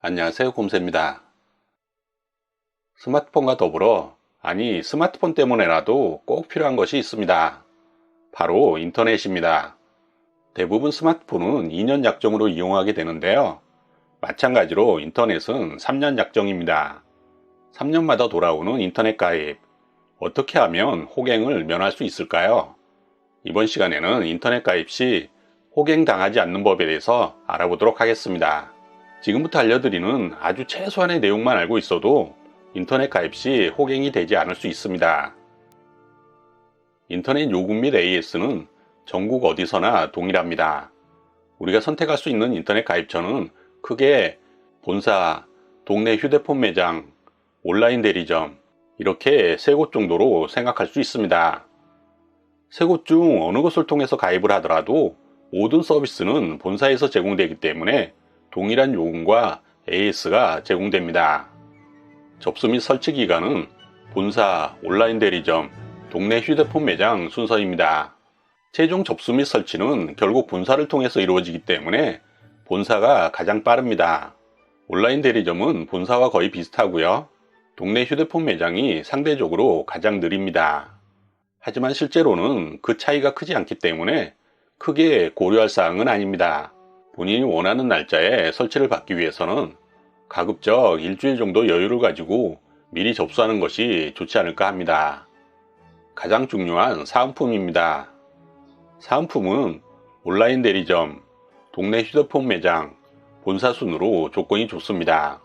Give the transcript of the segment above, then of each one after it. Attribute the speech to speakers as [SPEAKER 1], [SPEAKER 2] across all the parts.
[SPEAKER 1] 안녕하세요, 곰새입니다. 스마트폰과 더불어, 스마트폰 때문에라도 꼭 필요한 것이 있습니다. 바로 인터넷입니다. 대부분 스마트폰은 2년 약정으로 이용하게 되는데요. 마찬가지로 인터넷은 3년 약정입니다. 3년마다 돌아오는 인터넷 가입. 어떻게 하면 호갱을 면할 수 있을까요? 이번 시간에는 인터넷 가입 시 호갱당하지 않는 법에 대해서 알아보도록 하겠습니다. 지금부터 알려드리는 아주 최소한의 내용만 알고 있어도 인터넷 가입 시 호갱이 되지 않을 수 있습니다. 인터넷 요금 및 AS는 전국 어디서나 동일합니다. 우리가 선택할 수 있는 인터넷 가입처는 크게 본사, 동네 휴대폰 매장, 온라인 대리점 이렇게 세 곳 정도로 생각할 수 있습니다. 세 곳 중 어느 곳을 통해서 가입을 하더라도 모든 서비스는 본사에서 제공되기 때문에 동일한 요금과 AS가 제공됩니다. 접수 및 설치 기간은 본사, 온라인 대리점, 동네 휴대폰 매장 순서입니다. 최종 접수 및 설치는 결국 본사를 통해서 이루어지기 때문에 본사가 가장 빠릅니다. 온라인 대리점은 본사와 거의 비슷하고요. 동네 휴대폰 매장이 상대적으로 가장 느립니다. 하지만 실제로는 그 차이가 크지 않기 때문에 크게 고려할 사항은 아닙니다. 본인이 원하는 날짜에 설치를 받기 위해서는 가급적 일주일 정도 여유를 가지고 미리 접수하는 것이 좋지 않을까 합니다. 가장 중요한 사은품입니다. 사은품은 온라인 대리점, 동네 휴대폰 매장, 본사 순으로 조건이 좋습니다.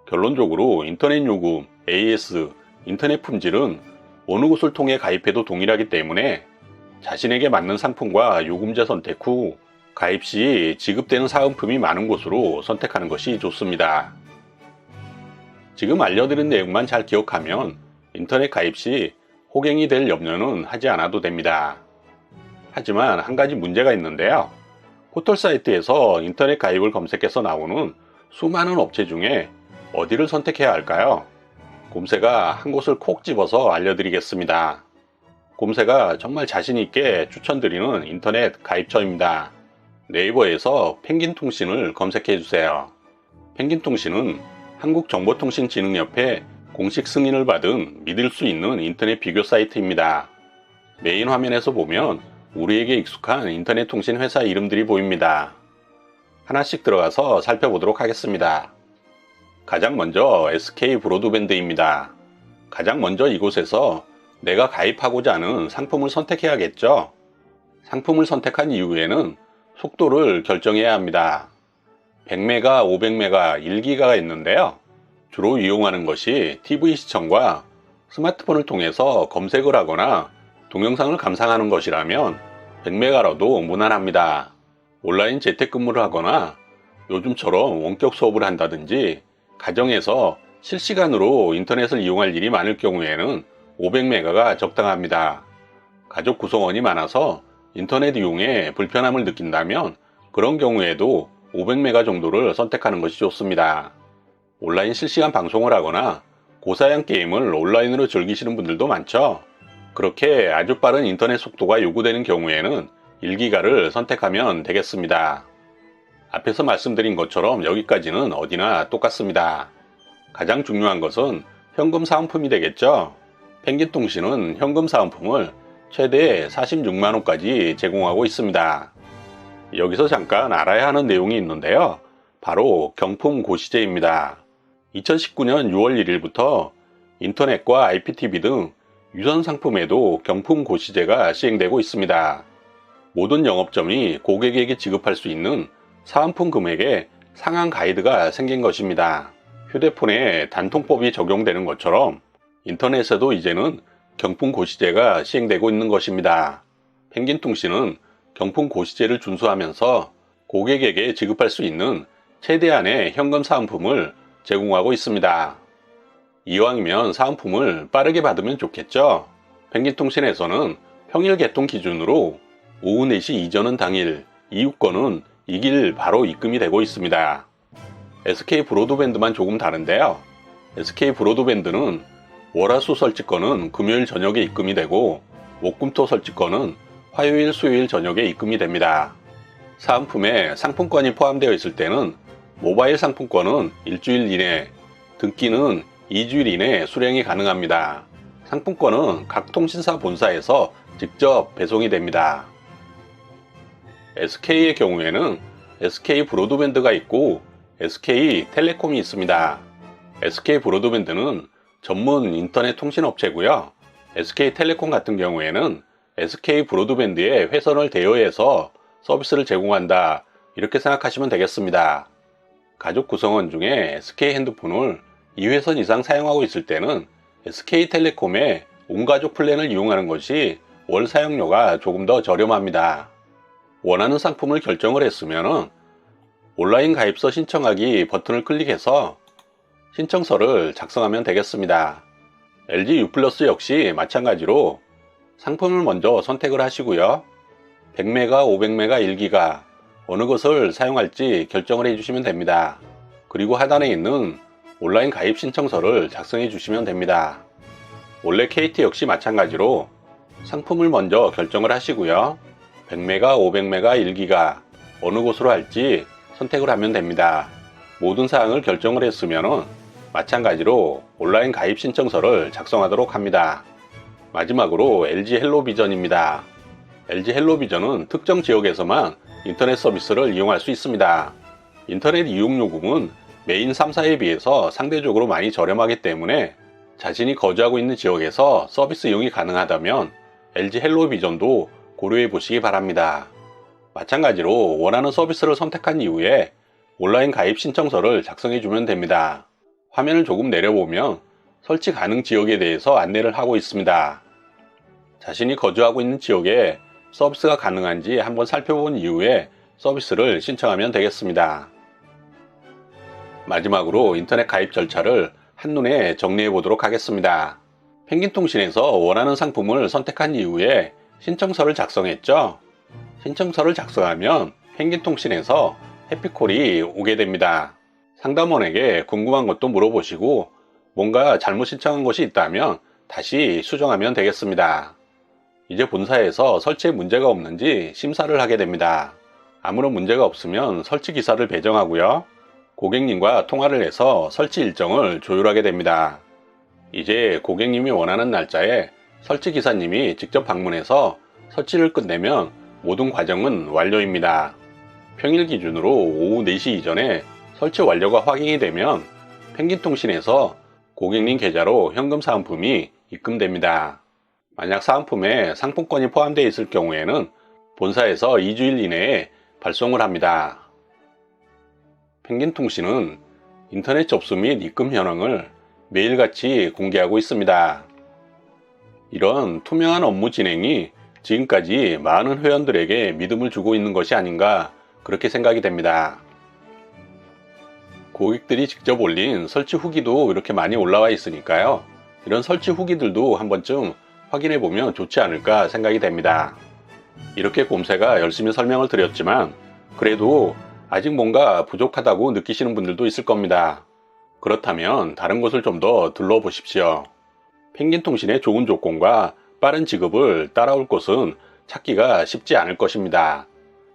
[SPEAKER 1] 결론적으로 인터넷 요금, AS, 인터넷 품질은 어느 곳을 통해 가입해도 동일하기 때문에 자신에게 맞는 상품과 요금제 선택 후 가입 시 지급되는 사은품이 많은 곳으로 선택하는 것이 좋습니다. 지금 알려드린 내용만 잘 기억하면 인터넷 가입 시 호갱이 될 염려는 하지 않아도 됩니다. 하지만 한 가지 문제가 있는데요. 포털 사이트에서 인터넷 가입을 검색해서 나오는 수많은 업체 중에 어디를 선택해야 할까요? 곰새가 한 곳을 콕 집어서 알려드리겠습니다. 곰새가 정말 자신있게 추천드리는 인터넷 가입처입니다. 네이버에서 펭귄통신을 검색해주세요. 펭귄통신은 한국정보통신진흥협회 공식 승인을 받은 믿을 수 있는 인터넷 비교 사이트입니다. 메인 화면에서 보면 우리에게 익숙한 인터넷 통신 회사 이름들이 보입니다. 하나씩 들어가서 살펴보도록 하겠습니다. 가장 먼저 SK 브로드밴드입니다. 가장 먼저 이곳에서 내가 가입하고자 하는 상품을 선택해야겠죠? 상품을 선택한 이후에는 속도를 결정해야 합니다. 100메가, 500메가, 1기가가 있는데요. 주로 이용하는 것이 TV 시청과 스마트폰을 통해서 검색을 하거나 동영상을 감상하는 것이라면 100메가라도 무난합니다. 온라인 재택근무를 하거나 요즘처럼 원격 수업을 한다든지 가정에서 실시간으로 인터넷을 이용할 일이 많을 경우에는 500메가가 적당합니다. 가족 구성원이 많아서 인터넷 이용에 불편함을 느낀다면 그런 경우에도 500메가 정도를 선택하는 것이 좋습니다. 온라인 실시간 방송을 하거나 고사양 게임을 온라인으로 즐기시는 분들도 많죠. 그렇게 아주 빠른 인터넷 속도가 요구되는 경우에는 1기가를 선택하면 되겠습니다. 앞에서 말씀드린 것처럼 여기까지는 어디나 똑같습니다. 가장 중요한 것은 현금 사은품이 되겠죠. 펭귄통신은 현금 사은품을 최대 46만원까지 제공하고 있습니다. 여기서 잠깐 알아야 하는 내용이 있는데요. 바로 경품 고시제입니다. 2019년 6월 1일부터 인터넷과 IPTV 등 유선 상품에도 경품 고시제가 시행되고 있습니다. 모든 영업점이 고객에게 지급할 수 있는 사은품 금액에 상한 가이드가 생긴 것입니다. 휴대폰에 단통법이 적용되는 것처럼 인터넷에도 이제는 경품 고시제가 시행되고 있는 것입니다. 펭귄통신은 경품 고시제를 준수하면서 고객에게 지급할 수 있는 최대한의 현금 사은품을 제공하고 있습니다. 이왕이면 사은품을 빠르게 받으면 좋겠죠? 펭귄통신에서는 평일 개통 기준으로 오후 4시 이전은 당일, 이후 거는 이길 바로 입금이 되고 있습니다. SK 브로드밴드만 조금 다른데요. SK 브로드밴드는 월화수 설치권은 금요일 저녁에 입금이 되고 목금토 설치권은 화요일 수요일 저녁에 입금이 됩니다. 사은품에 상품권이 포함되어 있을 때는 모바일 상품권은 일주일 이내, 등기는 2주일 이내 수령이 가능합니다. 상품권은 각 통신사 본사에서 직접 배송이 됩니다. SK의 경우에는 SK 브로드밴드가 있고 SK 텔레콤이 있습니다. SK 브로드밴드는 전문 인터넷 통신 업체고요. SK 텔레콤 같은 경우에는 SK 브로드밴드에 회선을 대여해서 서비스를 제공한다, 이렇게 생각하시면 되겠습니다. 가족 구성원 중에 SK 핸드폰을 2회선 이상 사용하고 있을 때는 SK텔레콤의 온가족 플랜을 이용하는 것이 월 사용료가 조금 더 저렴합니다. 원하는 상품을 결정을 했으면 온라인 가입서 신청하기 버튼을 클릭해서 신청서를 작성하면 되겠습니다. LG U+ 역시 마찬가지로 상품을 먼저 선택을 하시고요. 100메가, 500메가, 1기가 어느 것을 사용할지 결정을 해주시면 됩니다. 그리고 하단에 있는 온라인 가입 신청서를 작성해 주시면 됩니다. 원래 KT 역시 마찬가지로 상품을 먼저 결정을 하시고요. 100메가, 500메가, 1기가 어느 곳으로 할지 선택을 하면 됩니다. 모든 사항을 결정을 했으면 마찬가지로 온라인 가입 신청서를 작성하도록 합니다. 마지막으로 LG 헬로비전입니다. LG 헬로비전은 특정 지역에서만 인터넷 서비스를 이용할 수 있습니다. 인터넷 이용요금은 메인 3사에 비해서 상대적으로 많이 저렴하기 때문에 자신이 거주하고 있는 지역에서 서비스 이용이 가능하다면 LG 헬로비전도 고려해 보시기 바랍니다. 마찬가지로 원하는 서비스를 선택한 이후에 온라인 가입 신청서를 작성해 주면 됩니다. 화면을 조금 내려보면 설치 가능 지역에 대해서 안내를 하고 있습니다. 자신이 거주하고 있는 지역에 서비스가 가능한지 한번 살펴본 이후에 서비스를 신청하면 되겠습니다. 마지막으로 인터넷 가입 절차를 한눈에 정리해 보도록 하겠습니다. 펭귄통신에서 원하는 상품을 선택한 이후에 신청서를 작성했죠. 신청서를 작성하면 펭귄통신에서 해피콜이 오게 됩니다. 상담원에게 궁금한 것도 물어보시고 뭔가 잘못 신청한 것이 있다면 다시 수정하면 되겠습니다. 이제 본사에서 설치에 문제가 없는지 심사를 하게 됩니다. 아무런 문제가 없으면 설치 기사를 배정하고요. 고객님과 통화를 해서 설치 일정을 조율하게 됩니다. 이제 고객님이 원하는 날짜에 설치 기사님이 직접 방문해서 설치를 끝내면 모든 과정은 완료입니다. 평일 기준으로 오후 4시 이전에 설치 완료가 확인이 되면 펭귄통신에서 고객님 계좌로 현금 사은품이 입금됩니다. 만약 사은품에 상품권이 포함되어 있을 경우에는 본사에서 2주일 이내에 발송을 합니다. 펭귄통신은 인터넷 접수 및 입금 현황을 매일같이 공개하고 있습니다. 이런 투명한 업무 진행이 지금까지 많은 회원들에게 믿음을 주고 있는 것이 아닌가, 그렇게 생각이 됩니다. 고객들이 직접 올린 설치 후기도 이렇게 많이 올라와 있으니까요. 이런 설치 후기들도 한 번쯤 확인해 보면 좋지 않을까 생각이 됩니다. 이렇게 곰새가 열심히 설명을 드렸지만 그래도 아직 뭔가 부족하다고 느끼시는 분들도 있을 겁니다. 그렇다면 다른 곳을 좀 더 둘러보십시오. 펭귄통신의 좋은 조건과 빠른 지급을 따라올 곳은 찾기가 쉽지 않을 것입니다.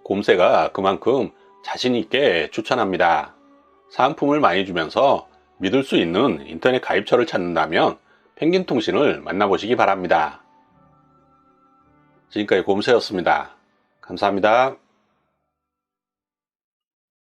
[SPEAKER 1] 곰새가 그만큼 자신 있게 추천합니다. 사은품을 많이 주면서 믿을 수 있는 인터넷 가입처를 찾는다면 펭귄통신을 만나보시기 바랍니다. 지금까지 곰새였습니다. 감사합니다.